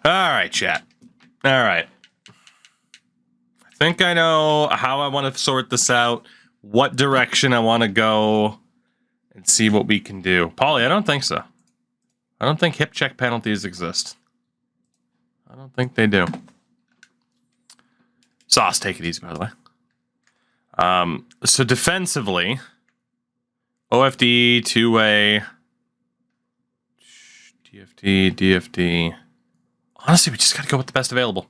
All right, chat. All right. I think I know how I want to sort this out, what direction I want to go, and see what we can do. Paulie, I don't think so. I don't think hip check penalties exist. I don't think they do. Sauce, take it easy, by the way. So defensively, OFD, two-way, DFD. Honestly, we just got to go with the best available.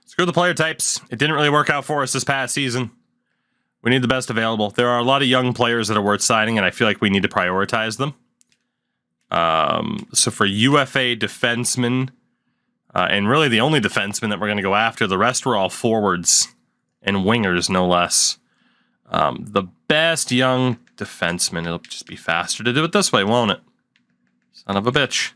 Screw the player types. It didn't really work out for us this past season. We need the best available. There are a lot of young players that are worth signing, and I feel like we need to prioritize them. So for UFA defensemen, and really the only defenseman that we're going to go after, the rest were all forwards and wingers, no less. The best young defenseman, it'll just be faster to do it this way, won't it? Son of a bitch.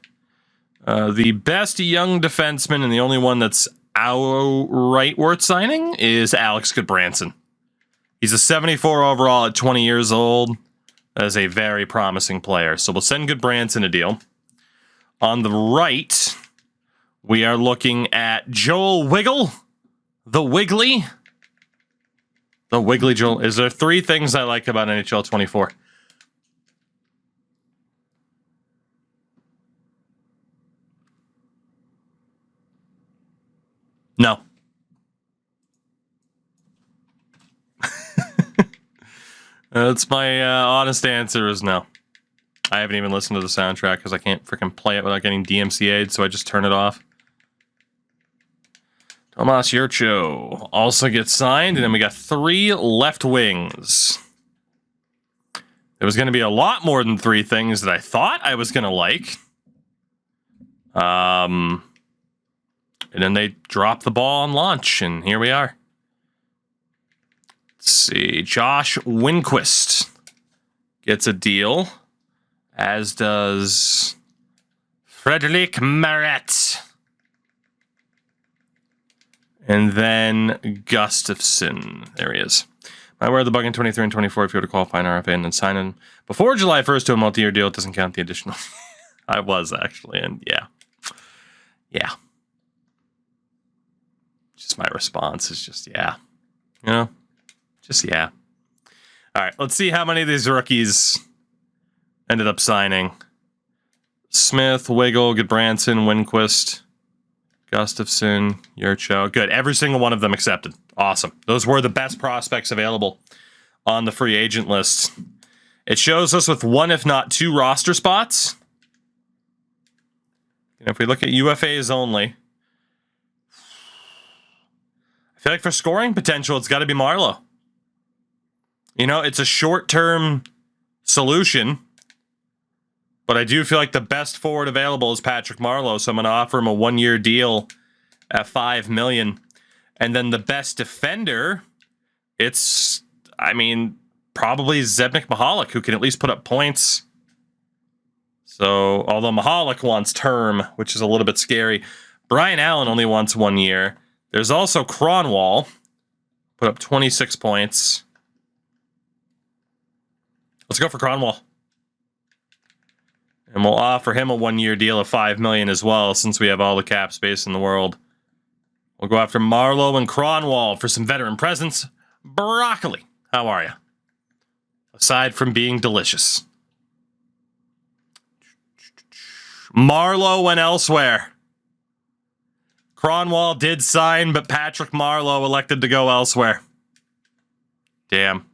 The best young defenseman and the only one that's outright worth signing is Alex Goodbranson. He's a 74 overall at 20 years old. That is a very promising player. So we'll send Goodbranson a deal. On the right, we are looking at Joel Wiggle. The Wiggly. The Wiggly Joel. Is there 3 things I like about NHL 24? No. That's my honest answer is no. I haven't even listened to the soundtrack because I can't freaking play it without getting DMCA'd, so I just turn it off. Tomas Yurcho also gets signed, and then we got 3 left wings. There was going to be a lot more than 3 things that I thought I was going to like. And then they dropped the ball on launch, and here we are. Let's see. Josh Winquist gets a deal, as does Frederic Maret. And then Gustafson. There he is. I wear the bug in 23 and 24 if you were to qualify an RFA and then sign in before July 1st to a multi-year deal. It doesn't count the additional. I was, actually, and yeah. Yeah. Just my response is just, yeah. You know? Just, yeah. All right, let's see how many of these rookies ended up signing. Smith, Wiggle, Goodbranson, Winquist, Gustafson, Yurcho. Good. Every single one of them accepted. Awesome. Those were the best prospects available on the free agent list. It shows us with 1, if not 2 roster spots. And if we look at UFAs only, I feel like for scoring potential, it's got to be Marleau. You know, it's a short-term solution, but I do feel like the best forward available is Patrick Marleau, so I'm going to offer him a 1-year deal at $5 million. And then the best defender, it's, I mean, probably Zebnik Mahalik, who can at least put up points. So, although Mahalik wants term, which is a little bit scary, Brian Allen only wants 1 year. There's also Cronwall, put up 26 points. Let's go for Cronwall. And we'll offer him a 1-year deal of $5 million as well, since we have all the cap space in the world. We'll go after Marleau and Cronwall for some veteran presence. Broccoli, how are you? Aside from being delicious. Marleau went elsewhere. Cronwall did sign, but Patrick Marleau elected to go elsewhere. Damn.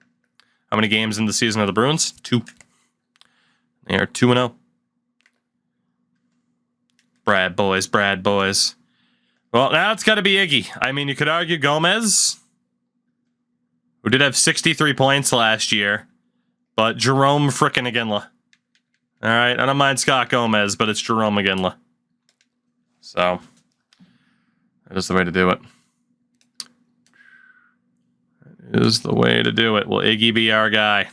How many games in the season are the Bruins? 2. They are 2-0. Brad boys, Brad boys. Well, now it's got to be Iggy. I mean, you could argue Gomez, who did have 63 points last year, but Jerome frickin' Iginla. All right, I don't mind Scott Gomez, but it's Jerome Iginla. So, that is the way to do it. That is the way to do it. Will Iggy be our guy?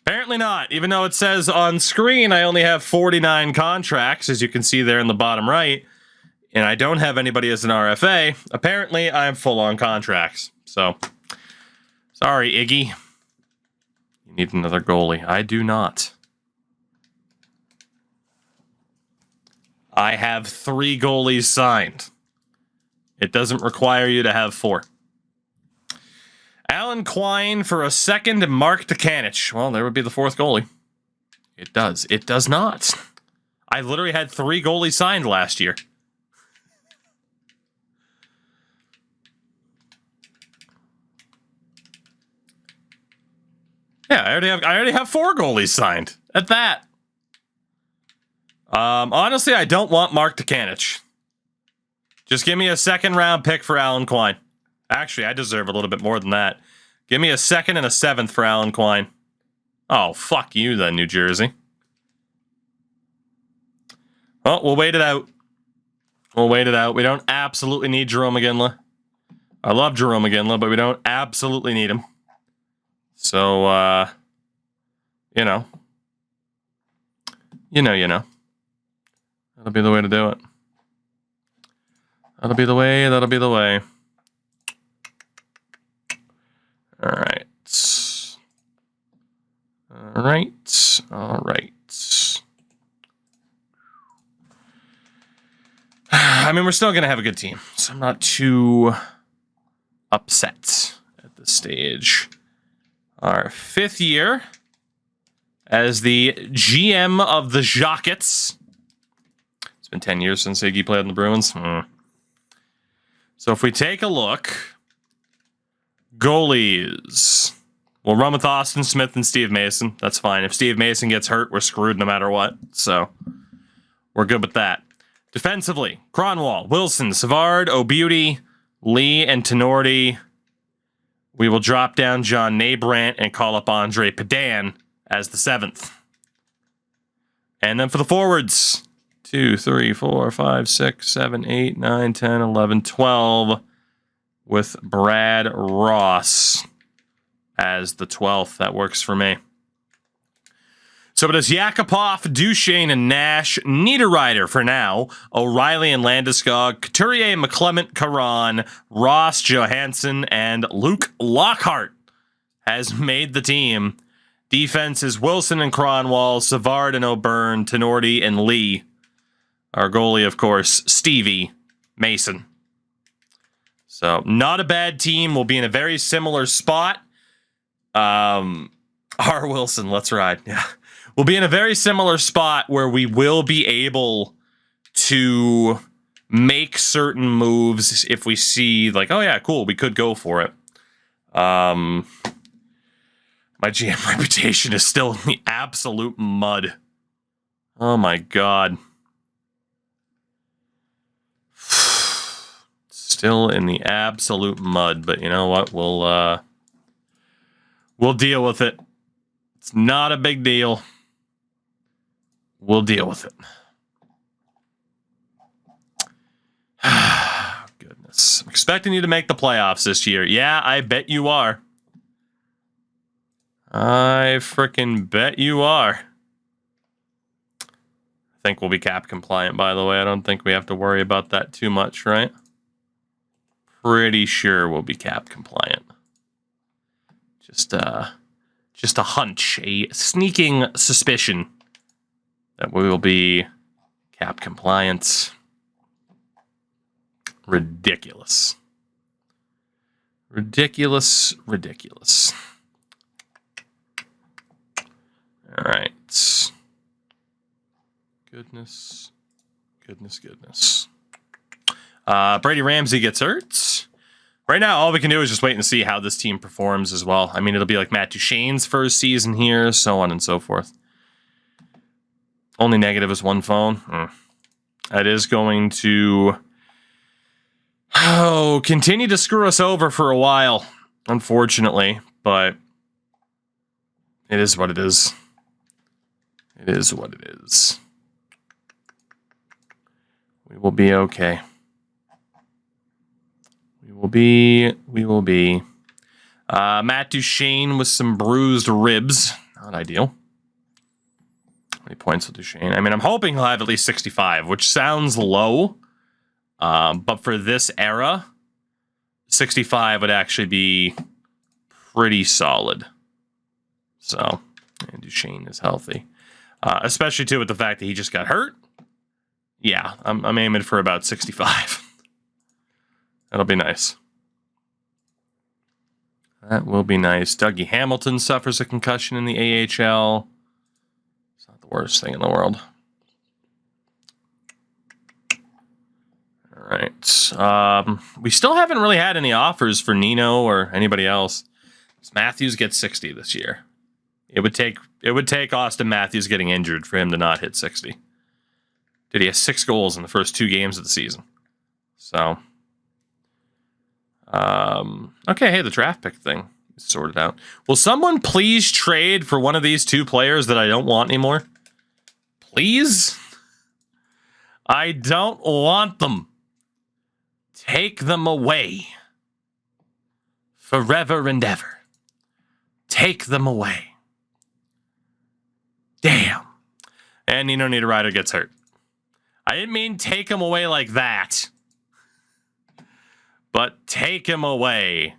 Apparently not. Even though it says on screen I only have 49 contracts, as you can see there in the bottom right, and I don't have anybody as an RFA, apparently I'm full on contracts. So, sorry, Iggy. You need another goalie. I do not. I have 3 goalies signed. It doesn't require you to have 4. Alan Quine for a second and Mark Dukanich. Well, there would be the 4th goalie. It does. It does not. I literally had 3 goalies signed last year. Yeah, I already have 4 goalies signed. At that. Honestly, I don't want Mark Dukanich. Just give me a 2nd round pick for Alan Quine. Actually, I deserve a little bit more than that. Give me a 2nd and a 7th for Alan Quine. Oh, fuck you then, New Jersey. Well, we'll wait it out. We'll wait it out. We don't absolutely need Jerome McGinley. I love Jerome McGinley, but we don't absolutely need him. So, you know. You know. That'll be the way to do it. That'll be the way. All right. I mean, we're still going to have a good team, so I'm not too upset at this stage. Our 5th year as the GM of the Jackets. It's been 10 years since Iggy played in the Bruins. So if we take a look, goalies. We'll run with Austin Smith and Steve Mason. That's fine. If Steve Mason gets hurt, we're screwed no matter what. So we're good with that. Defensively, Cronwall, Wilson, Savard, O'Beauty, Lee, and Tenorti. We will drop down John Nabrant and call up Andre Padan as the 7th. And then for the forwards, 2, 3, 4, 5, 6, 7, 8, 9, 10, 11, 12, with Brad Ross as the 12th. That works for me. So it is Yakupov, Duchesne, and Nash, Niederreiter for now, O'Reilly and Landeskog, Couturier, McClement, Caron, Ross, Johansson, and Luke Lockhart has made the team. Defense is Wilson and Cronwall, Savard and O'Byrne, Tenorti and Lee. Our goalie, of course, Stevie Mason. So not a bad team. We'll be in a very similar spot. R. Wilson, let's ride. Yeah. We'll be in a very similar spot where we will be able to make certain moves if we see, like, oh yeah, cool, we could go for it. My GM reputation is still in the absolute mud. Oh my god. Still in the absolute mud, but you know what? We'll deal with it. It's not a big deal. We'll deal with it. Goodness. I'm expecting you to make the playoffs this year. Yeah, I bet you are. I frickin' bet you are. I think we'll be cap compliant, by the way. I don't think we have to worry about that too much, right? Pretty sure we'll be cap compliant. Just a hunch, a sneaking suspicion that we will be cap compliant. Ridiculous. Ridiculous. All right. Goodness. Brady Ramsey gets hurt. Right now, all we can do is just wait and see how this team performs as well. I mean, it'll be like Matt Duchene's first season here, so on and so forth. Only negative is 1 phone. That is going to continue to screw us over for a while, unfortunately. But it is what it is. It is what it is. We will be okay. We will be. Matt Duchene with some bruised ribs. Not ideal. How many points with Duchene? I mean, I'm hoping he'll have at least 65, which sounds low. But for this era, 65 would actually be pretty solid. So, and Duchene is healthy. Especially, too, with the fact that he just got hurt. Yeah, I'm aiming for about 65. That'll be nice. That will be nice. Dougie Hamilton suffers a concussion in the AHL. It's not the worst thing in the world. All right. We still haven't really had any offers for Nino or anybody else. Matthews gets 60 this year. It would take Austin Matthews getting injured for him to not hit 60. Did he have 6 goals in the first 2 games of the season? So, okay, hey, the draft pick thing is sorted out. Will someone please trade for one of these 2 players that I don't want anymore? Please? I don't want them. Take them away. Forever and ever. Take them away. Damn. And Nino Niederreiter gets hurt. I didn't mean take him away like that. But take him away.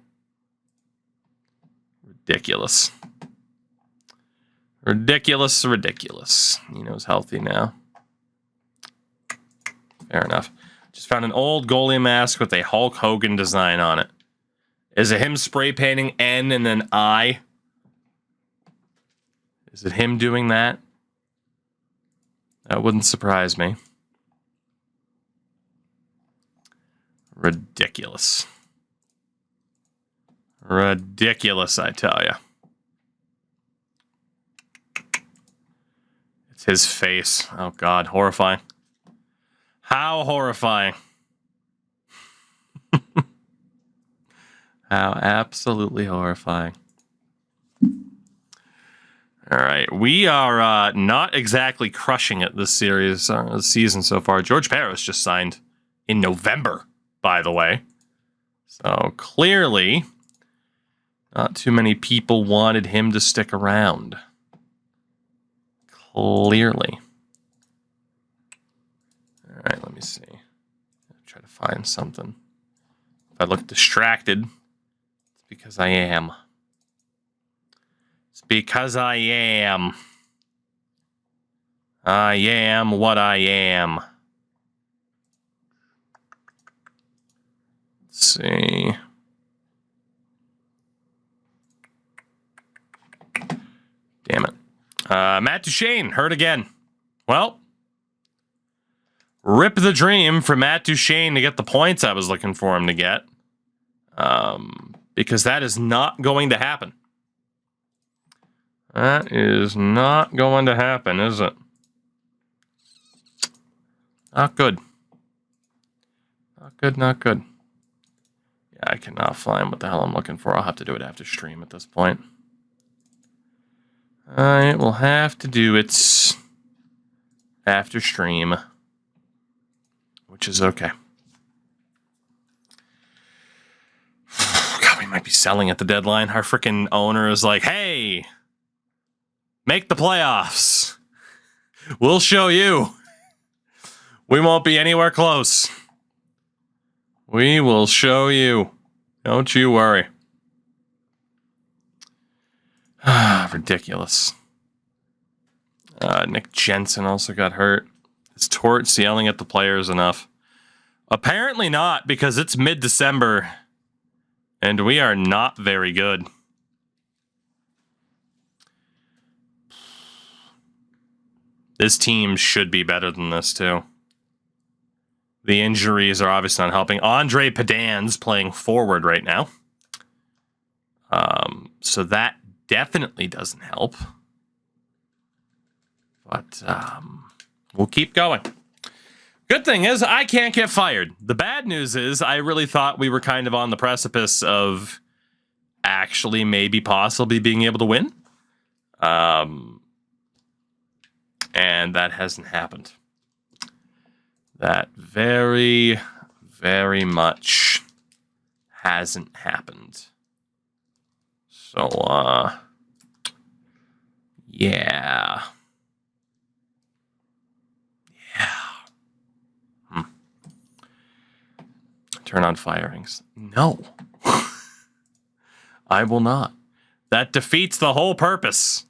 Ridiculous. Ridiculous. Nino's healthy now. Fair enough. Just found an old goalie mask with a Hulk Hogan design on it. Is it him spray painting N and an I? Is it him doing that? That wouldn't surprise me. Ridiculous. Ridiculous, I tell you. It's his face. Oh, God. Horrifying. How horrifying. How absolutely horrifying. All right. We are not exactly crushing it this series, this season so far. George Parros just signed in November, by the way. So clearly, not too many people wanted him to stick around. Clearly. All right, let me see. Try to find something. If I look distracted, it's because I am. It's because I am. I am what I am. Let's see. Damn it. Matt Duchene hurt again. Well, rip the dream for Matt Duchene to get the points I was looking for him to get. Because that is not going to happen. That is not going to happen, is it? Not good. Not good. Yeah, I cannot find what the hell I'm looking for. I'll have to do it after stream at this point. I will have to do it after stream. Which is okay. God, we might be selling at the deadline. Our freaking owner is like, hey, make the playoffs. We'll show you. We won't be anywhere close. We will show you. Don't you worry. Ridiculous. Nick Jensen also got hurt. Is Torts yelling at the players enough? Apparently not, because it's mid-December, and we are not very good. This team should be better than this, too. The injuries are obviously not helping. Andre Padan's playing forward right now. So that definitely doesn't help. But we'll keep going. Good thing is I can't get fired. The bad news is I really thought we were kind of on the precipice of actually maybe possibly being able to win. And that hasn't happened. That very, very much hasn't happened. So, yeah. Turn on firings. No. I will not. That defeats the whole purpose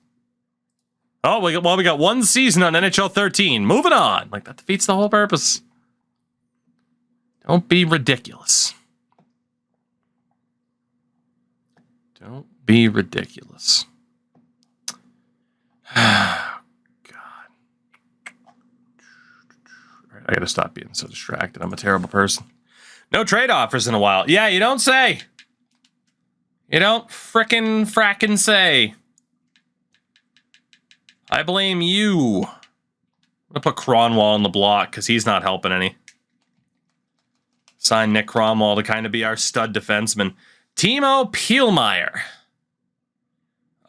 Oh, we got one season on NHL 13. Moving on. Like, that defeats the whole purpose. Don't be ridiculous. Don't be ridiculous. God. I gotta stop being so distracted. I'm a terrible person. No trade offers in a while. Yeah, you don't say. You don't frackin' say. I blame you. I'm gonna put Cronwall on the block because he's not helping any. Sign Nick Cronwall to kind of be our stud defenseman. Timo Pielmeyer.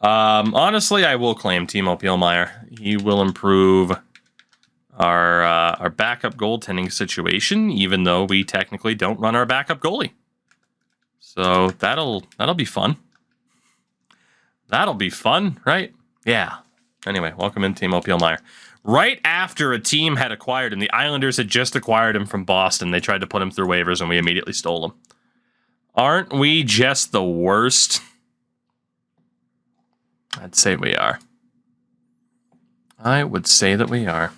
Honestly, I will claim Timo Pielmeyer. He will improve our backup goaltending situation, even though we technically don't run our backup goalie. So that'll be fun. That'll be fun, right? Yeah. Anyway, welcome in, Timo Pielmeyer. Right after a team had acquired him, the Islanders had just acquired him from Boston. They tried to put him through waivers, and we immediately stole him. Aren't we just the worst? I'd say we are. I would say that we are.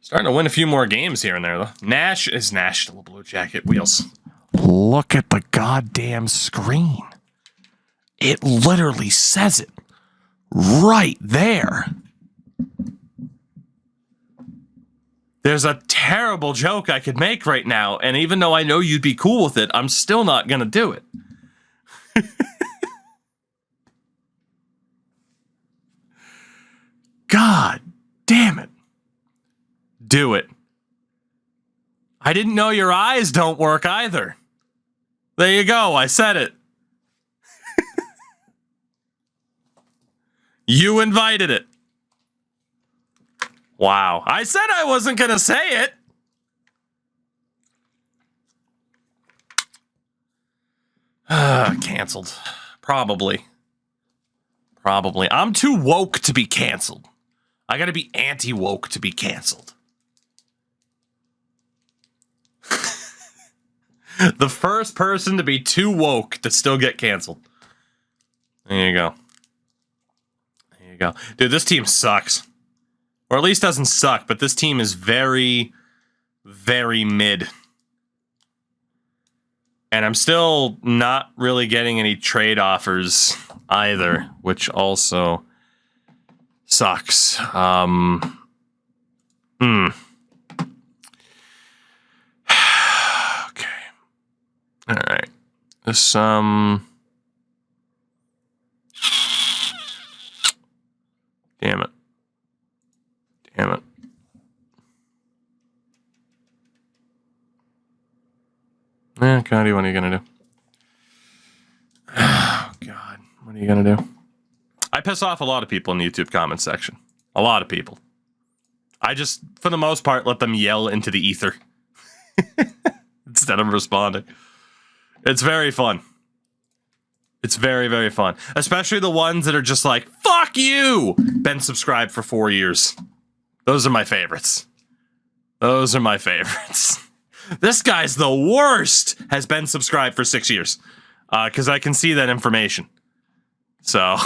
Starting to win a few more games here and there, though. Nash still a Blue Jacket. Wheels. Look at the goddamn screen. It literally says it right there. There's a terrible joke I could make right now, and even though I know you'd be cool with it, I'm still not going to do it. God damn it. Do it. I didn't know your eyes don't work either. There you go. I said it. You invited it. Wow. I said I wasn't going to say it. Canceled. Probably. I'm too woke to be canceled. I got to be anti-woke to be canceled. The first person to be too woke to still get canceled. There you go. There you go. Dude, this team sucks. Or at least doesn't suck, but this team is very, very mid. And I'm still not really getting any trade offers either, which also sucks. All right. This, damn it. Cody, what are you going to do? Oh, God. What are you going to do? I piss off a lot of people in the YouTube comment section. A lot of people. I just, for the most part, let them yell into the ether instead of responding. It's very fun. It's very, very fun. Especially the ones that are just like, fuck you! Been subscribed for 4 years. Those are my favorites. This guy's the worst. Has been subscribed for 6 years. Because I can see that information. So.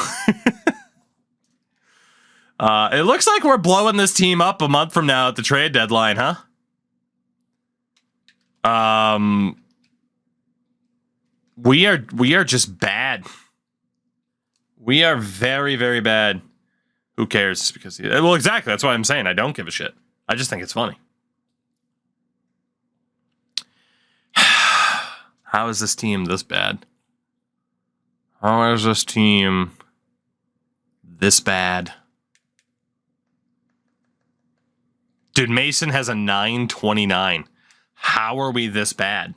It looks like we're blowing this team up a month from now at the trade deadline, huh? We are just bad. We are very, very bad. Who cares? Because, well, exactly. That's why I'm saying I don't give a shit. I just think it's funny. How is this team this bad? How is this team this bad? Dude, Mason has a 929. How are we this bad?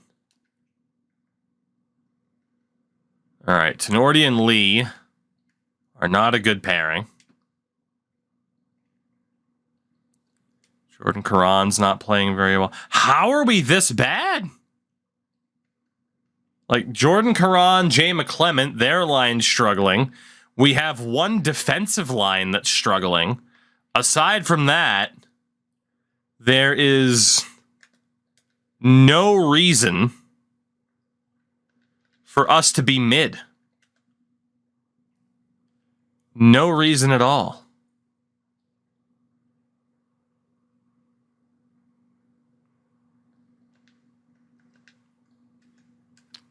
All right, Tenorti and Lee are not a good pairing. Jordan Caron's not playing very well. How are we this bad? Like, Jordan Caron, Jay McClement, their line's struggling. We have one defensive line that's struggling. Aside from that, there is no reason for us to be mid. No reason at all.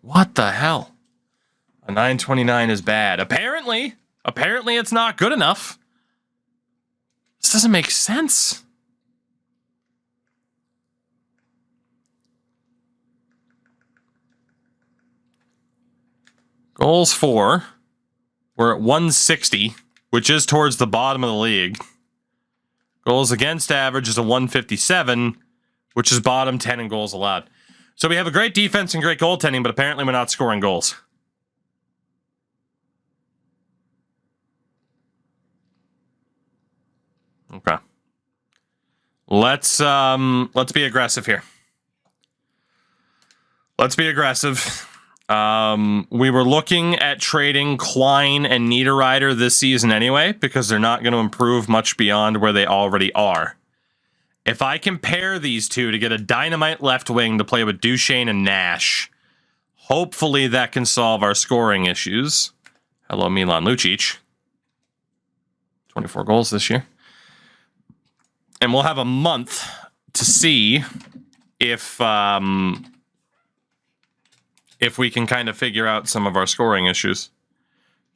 What the hell? A 929 is bad. Apparently it's not good enough. This doesn't make sense. Goals for, we're at 160, which is towards the bottom of the league. Goals against average is a 157, which is bottom 10 in goals allowed. So we have a great defense and great goaltending, but apparently we're not scoring goals. Okay. Let's be aggressive here. Let's be aggressive. We were looking at trading Klein and Niederreiter this season anyway, because they're not going to improve much beyond where they already are. If I compare these two to get a dynamite left wing to play with Duchesne and Nash, hopefully that can solve our scoring issues. Hello, Milan Lucic. 24 goals this year. And we'll have a month to see if we can kind of figure out some of our scoring issues.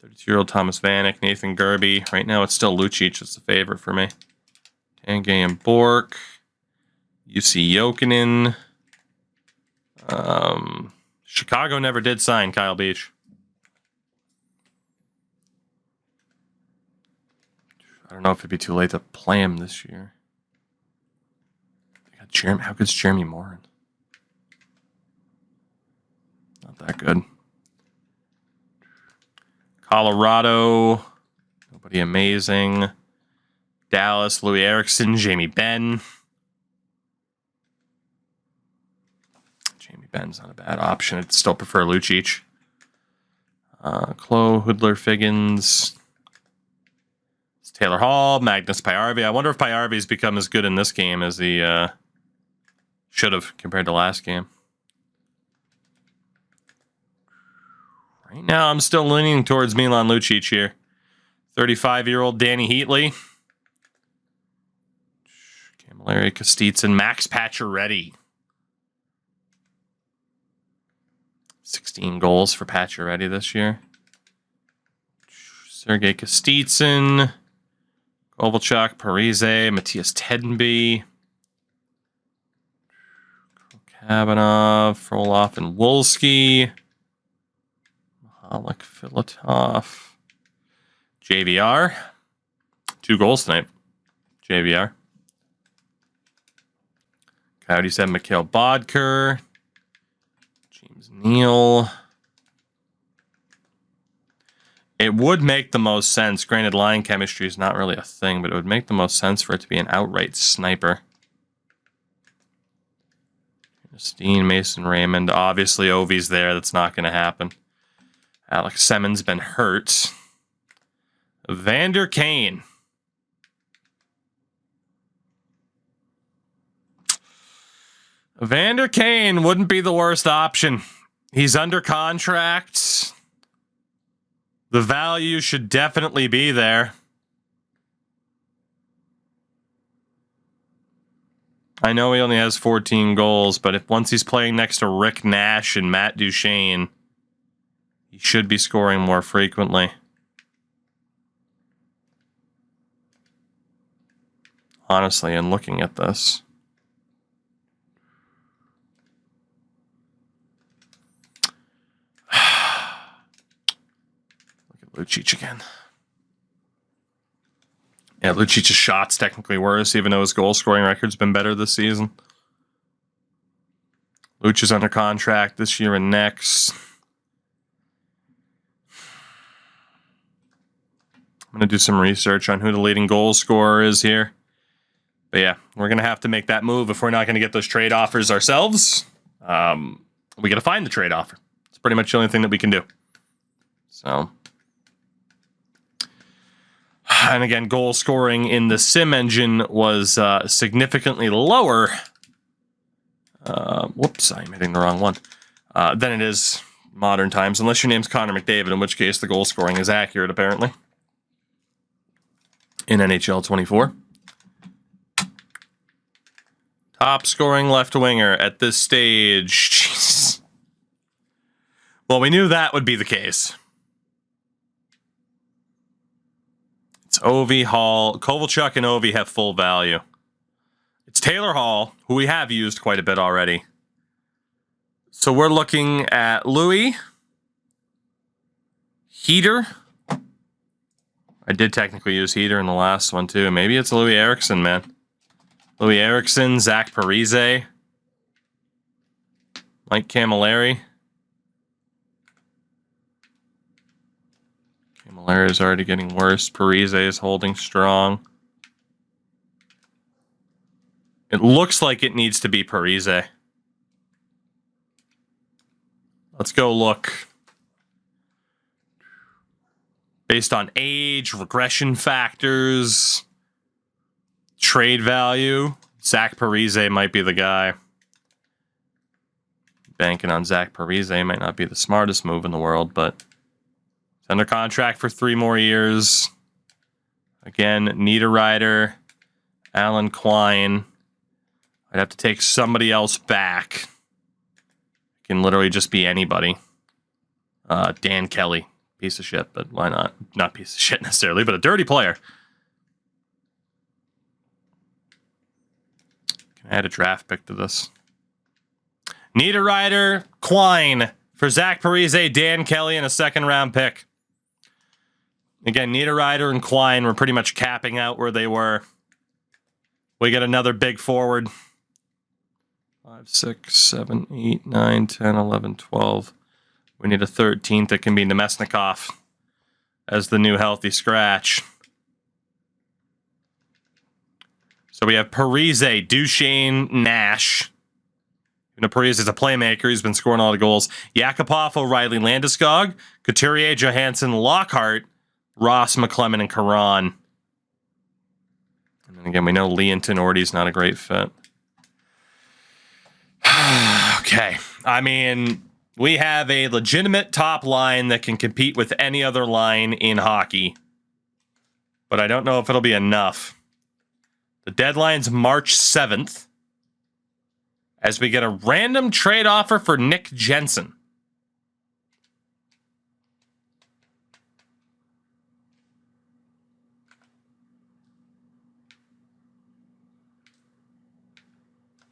32-year-old Thomas Vanek, Nathan Gerby. Right now it's still Lucic that's the favorite for me. Tanguay and Bork. UC Jokinen. Chicago never did sign Kyle Beach. I don't know if it'd be too late to play him this year. How good's Jeremy Morin? Not that good. Colorado. Nobody amazing. Dallas, Louis Eriksson, Jamie Benn. Jamie Benn's not a bad option. I'd still prefer Lucic. Chloe, Hoodler, Figgins. It's Taylor Hall, Magnus Pajärvi. I wonder if Pajärvi's become as good in this game as he should have compared to last game. Right now, I'm still leaning towards Milan Lucic here. 35-year-old Danny Heatley. Camilleri, Kostitsyn, Max Pacioretty. 16 goals for Pacioretty this year. Sergei Kostitsyn. Kovalchuk, Parise, Matthias Tedenby. Kabanov, Frolov, and Wolski. Mahalik, Filatov. JVR. 2 goals tonight. JVR. Coyotes have Mikhail Bodker. James Neal. It would make the most sense. Granted, line chemistry is not really a thing, but it would make the most sense for it to be an outright sniper. Steen, Mason Raymond. Obviously, Ovi's there. That's not going to happen. Alex Semon's been hurt. Vander Kane. Vander Kane wouldn't be the worst option. He's under contract. The value should definitely be there. I know he only has 14 goals, but if once he's playing next to Rick Nash and Matt Duchesne, he should be scoring more frequently. Honestly, and looking at this. Look at Lucic again. Yeah, Lucic's shot's technically worse, even though his goal-scoring record's been better this season. Lucic is under contract this year and next. I'm going to do some research on who the leading goal scorer is here. But yeah, we're going to have to make that move if we're not going to get those trade offers ourselves. We got to find the trade offer. It's pretty much the only thing that we can do. So... And again, goal scoring in the sim engine was significantly lower. Whoops, I'm hitting the wrong one. Than it is modern times, unless your name's Connor McDavid, in which case the goal scoring is accurate, apparently. in NHL 24. Top scoring left winger at this stage. Jeez. Well, we knew that would be the case. It's Ovi, Hall. Kovalchuk and Ovi have full value. It's Taylor Hall, who we have used quite a bit already. So we're looking at Louis. Heater. I did technically use Heater in the last one, too. Maybe it's Louis Eriksson, man. Louis Eriksson, Zach Parise, Mike Camilleri. Camilleri is already getting worse. Parise is holding strong. It looks like it needs to be Parise. Let's go look. Based on age, regression factors, trade value, Zach Parise might be the guy. Banking on Zach Parise might not be the smartest move in the world, but he's under contract for 3 more years. Again, Niederreiter, Alan Quine. I'd have to take somebody else back. It can literally just be anybody. Dan Kelly. Piece of shit, but why not? Not piece of shit necessarily, but a dirty player. Can I add a draft pick to this? Niederreiter, Quine for Zach Parise, Dan Kelly, and a 2nd-round pick. Again, Niederreiter and Quine were pretty much capping out where they were. We get another big forward. 5, 6, 7, 8, 9, 10, 11, 12. We need a 13th that can be Nemesnikov as the new healthy scratch. So we have Parise, Duchesne, Nash. You know, Parise is a playmaker. He's been scoring a lot of goals. Yakupov, O'Reilly, Landeskog, Couturier, Johansson, Lockhart, Ross, McClement, and Caron. And then again, we know Leonton Orti's not a great fit. Okay. I mean, we have a legitimate top line that can compete with any other line in hockey. But I don't know if it'll be enough. The deadline's March 7th. As we get a random trade offer for Nick Jensen.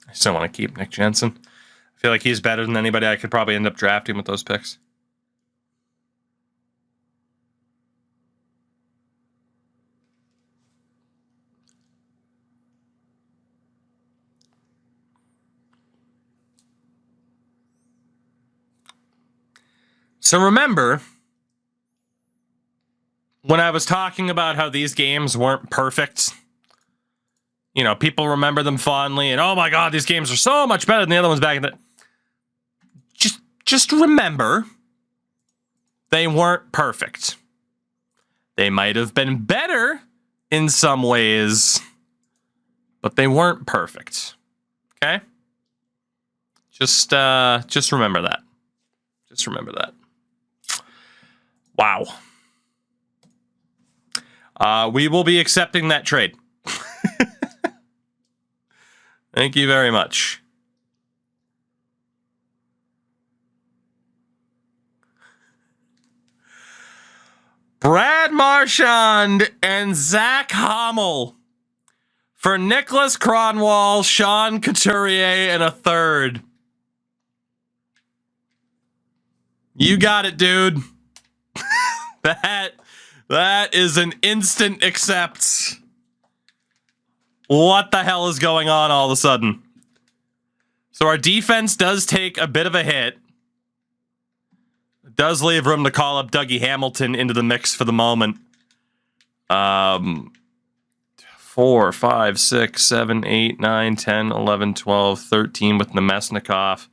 I still want to keep Nick Jensen. I feel like he's better than anybody I could probably end up drafting with those picks. So remember, when I was talking about how these games weren't perfect, you know, people remember them fondly, and oh my god, these games are so much better than the other ones back in the... Just remember, they weren't perfect. They might have been better in some ways, but they weren't perfect. Okay? Just remember that. Just remember that. Wow. We will be accepting that trade. Thank you very much. Brad Marchand and Zach Hommel for Nicholas Kronwall, Sean Couturier, and a 3rd. You got it, dude. That is an instant accept. What the hell is going on all of a sudden? So our defense does take a bit of a hit. It does leave room to call up Dougie Hamilton into the mix for the moment. 4, 5, 6, 7, 8, 9, 10, 11, 12, 13 with Nemesnikov,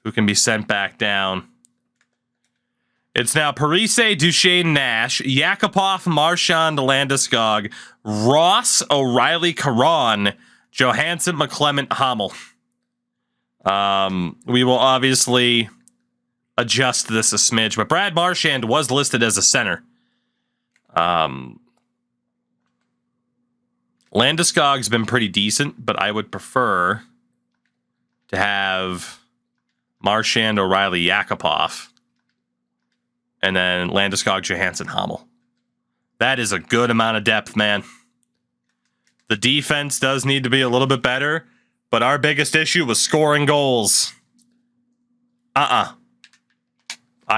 who can be sent back down. It's now Parise, Duchesne, Nash, Yakupov, Marchand, Landeskog, Ross, O'Reilly, Caron, Johansson, McClement, Hommel. We will obviously adjust this a smidge, but Brad Marchand was listed as a center. Landeskog's been pretty decent, but I would prefer to have Marchand, O'Reilly, Yakupov, and then Landeskog, Johansson, Hamel. That is a good amount of depth, man. The defense does need to be a little bit better, but our biggest issue was scoring goals. I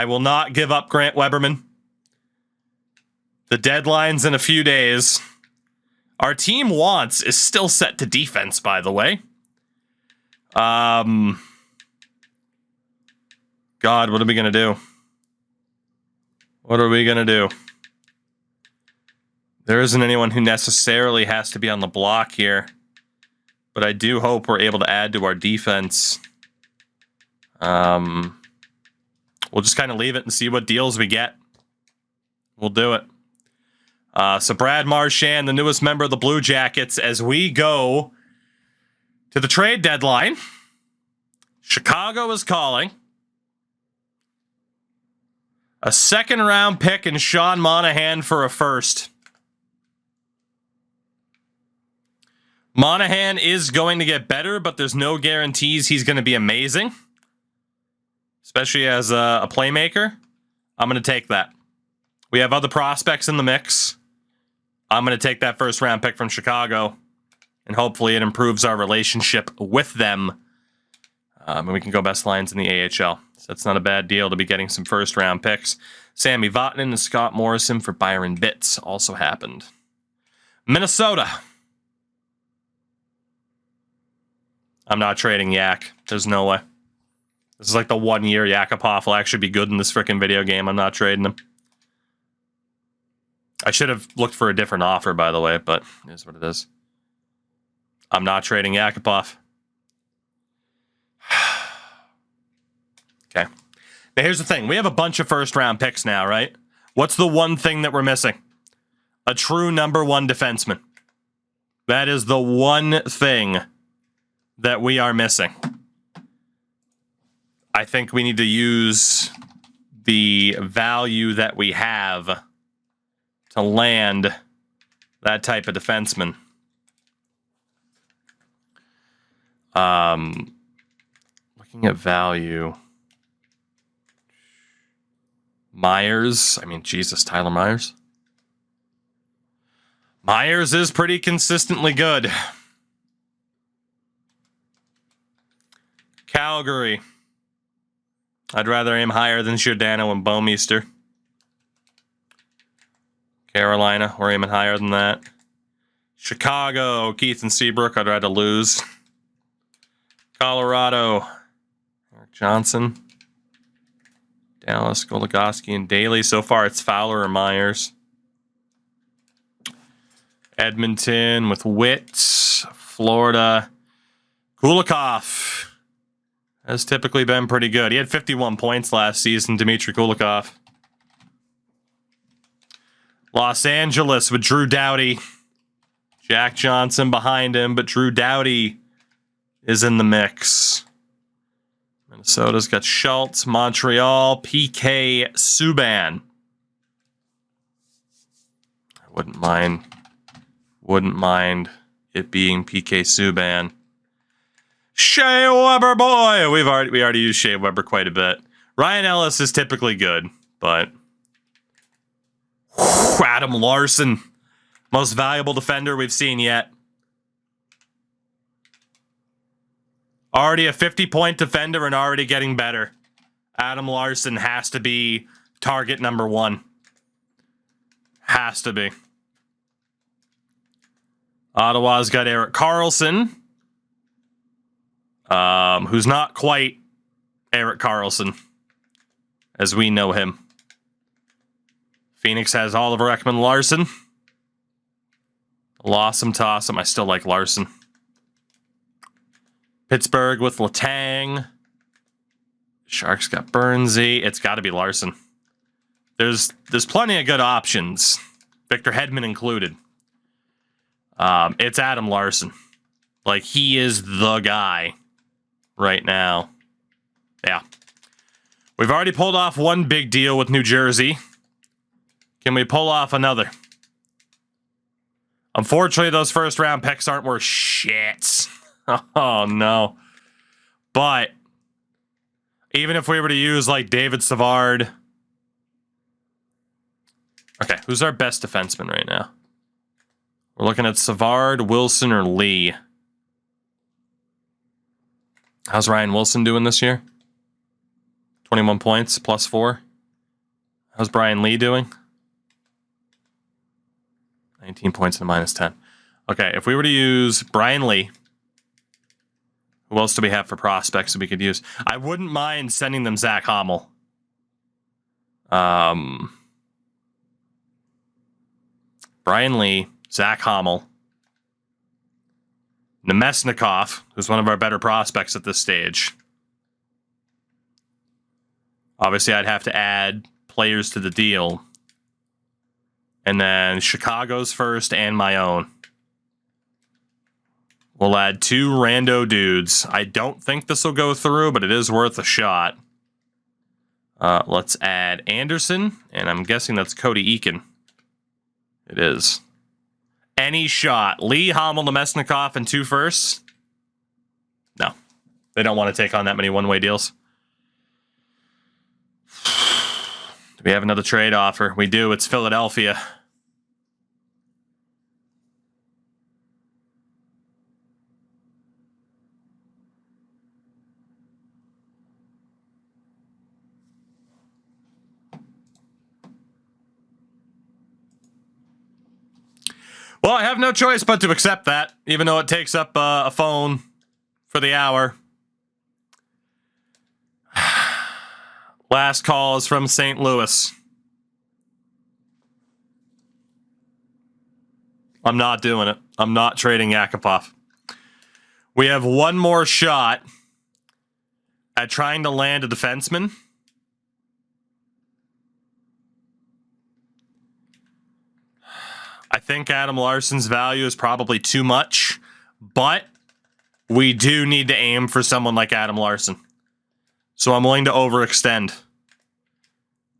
will not give up Grant Weberman. The deadline's in a few days. Our team wants is still set to defense, by the way. God, what are we going to do? What are we going to do? There isn't anyone who necessarily has to be on the block here, but I do hope we're able to add to our defense. We'll just kind of leave it and see what deals we get. We'll do it. So Brad Marchand, the newest member of the Blue Jackets, as we go to the trade deadline. Chicago is calling. A second-round pick and Sean Monahan for a first. Monahan is going to get better, but there's no guarantees he's going to be amazing. Especially as a playmaker. I'm going to take that. We have other prospects in the mix. I'm going to take that first-round pick from Chicago, and hopefully it improves our relationship with them. And we can go best lines in the AHL. So that's not a bad deal to be getting some first-round picks. Sammy Vatanen and Scott Morrison for Byron Bitts also happened. Minnesota. I'm not trading Yak. There's no way. This is like the 1 year Yakupov will actually be good in this freaking video game. I'm not trading him. I should have looked for a different offer, by the way, but it is what it is. I'm not trading Yakupov. Okay. Now, here's the thing. We have a bunch of first-round picks now, right? What's the one thing that we're missing? A true number one defenseman. That is the one thing that we are missing. I think we need to use the value that we have to land that type of defenseman. Looking at value. Myers. I mean, Jesus, Tyler Myers. Myers is pretty consistently good. Calgary. I'd rather aim higher than Giordano and Bouwmeester. Carolina, we're aiming higher than that. Chicago, Keith and Seabrook, I'd rather lose. Colorado, Eric Johnson. Dallas, Goligoski, and Daly. So far, it's Fowler or Myers. Edmonton with Witt. Florida. Kulikov has typically been pretty good. He had 51 points last season, Dmitry Kulikov. Los Angeles with Drew Doughty. Jack Johnson behind him, but Drew Doughty is in the mix. Minnesota's got Schultz, Montreal, PK Subban. I wouldn't mind it being PK Subban. Shea Weber, boy! We already used Shea Weber quite a bit. Ryan Ellis is typically good, but Adam Larson, most valuable defender we've seen yet. Already a 50-point defender and already getting better. Adam Larson has to be target number one. Has to be. Ottawa's got Erik Karlsson, who's not quite Erik Karlsson as we know him. Phoenix has Oliver Ekman-Larsson. Lawsome, Tossum. I still like Larson. Pittsburgh with Letang. Sharks got Burnsy. It's got to be Larson. There's plenty of good options, Victor Hedman included. It's Adam Larson. Like, he is the guy right now. Yeah. We've already pulled off one big deal with New Jersey. Can we pull off another? Unfortunately, those first round picks aren't worth shit. Oh, no. But even if we were to use like David Savard. Okay, who's our best defenseman right now? We're looking at Savard, Wilson, or Lee. How's Ryan Wilson doing this year? 21 points, +4. How's Brian Lee doing? 19 points and a -10. Okay, if we were to use Brian Lee, who else do we have for prospects that we could use? I wouldn't mind sending them Zach Hommel. Brian Lee, Zach Hommel, Nemesnikov, who's one of our better prospects at this stage. Obviously, I'd have to add players to the deal. And then Chicago's first and my own. We'll add 2 rando dudes. I don't think this will go through, but it is worth a shot. Let's add Anderson, and I'm guessing that's Cody Eakin. It is. Any shot. Lee, Hommel, Nemesnikov, and 2 firsts? No. They don't want to take on that many one-way deals. Do we have another trade offer? We do. It's Philadelphia. Well, I have no choice but to accept that, even though it takes up a phone for the hour. Last call is from St. Louis. I'm not doing it. I'm not trading Yakupov. We have one more shot at trying to land a defenseman. I think Adam Larson's value is probably too much, but we do need to aim for someone like Adam Larson. So I'm willing to overextend.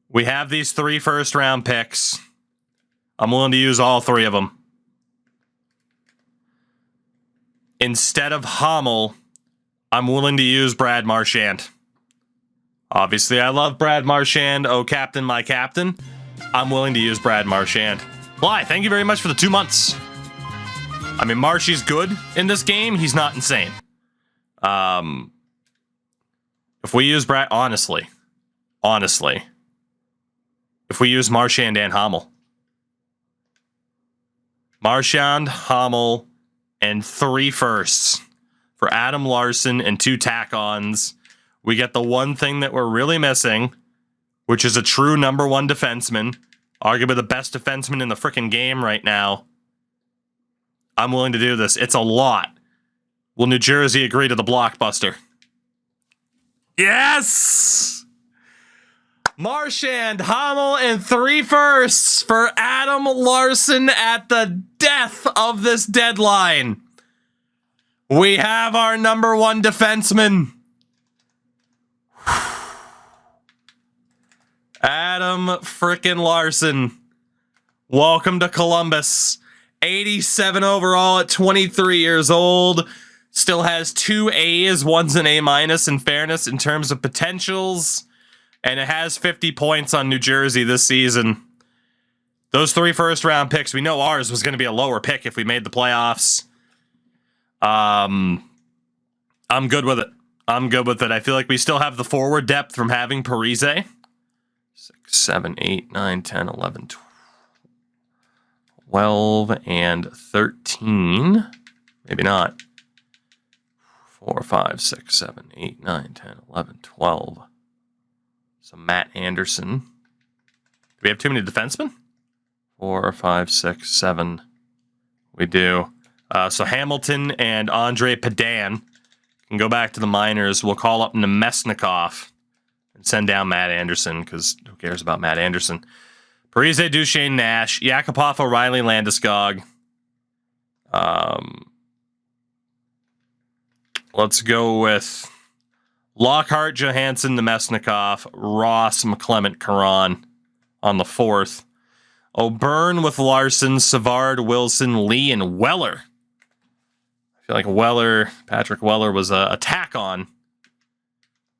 We have these 3 first-round picks. I'm willing to use all 3 of them. Instead of Hommel, I'm willing to use Brad Marchand. Obviously, I love Brad Marchand. Oh, captain, my captain. I'm willing to use Brad Marchand. Bly, thank you very much for the 2 months. I mean, Marshy's good in this game. He's not insane. If we use Brad, honestly, if we use Marchand and Hommel. Marchand, Hommel, and 3 firsts for Adam Larson and 2 tack-ons. We get the one thing that we're really missing, which is a true number 1 defenseman. Arguably the best defenseman in the freaking game right now. I'm willing to do this. It's a lot. Will New Jersey agree to the blockbuster? Yes! Marchand, Hommel, and 3 firsts for Adam Larson at the death of this deadline. We have our number 1 defenseman. Adam frickin' Larson. Welcome to Columbus. 87 overall at 23 years old. Still has 2 A's, one's an A- in fairness in terms of potentials. And it has 50 points on New Jersey this season. Those 3 first-round picks, we know ours was going to be a lower pick if we made the playoffs. I'm good with it. I feel like we still have the forward depth from having Parise. 6, 7, 8, 9, 10, 11, 12, and 13. Maybe not. 4, 5, 6, 7, 8, 9, 10, 11, 12. So Matt Anderson. Do we have too many defensemen? 4, 5, 6, 7. We do. So Hamilton and Andre Padan can go back to the minors. We'll call up Nemesnikov and send down Matt Anderson, because who cares about Matt Anderson? Parise, Duchesne, Nash, Yakupov, O'Reilly, Landeskog. Let's go with Lockhart, Johansson, Nemesnikov, Ross, McClement, Caron on the 4th. O'Byrne with Larson, Savard, Wilson, Lee, and Weller. I feel like Patrick Weller was a tack on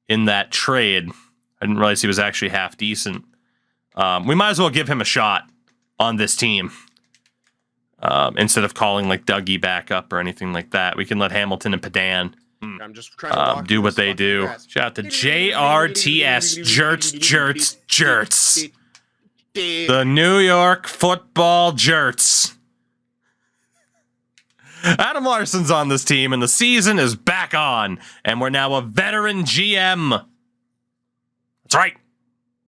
in that trade. I didn't realize he was actually half decent. We might as well give him a shot on this team. Instead of calling like Dougie back up or anything like that. We can let Hamilton and Padan I'm just trying to do what they do. Shout out to JRTS Jerts. The New York Football Jerts. Adam Larson's on this team, and the season is back on. And we're now a veteran GM. That's right.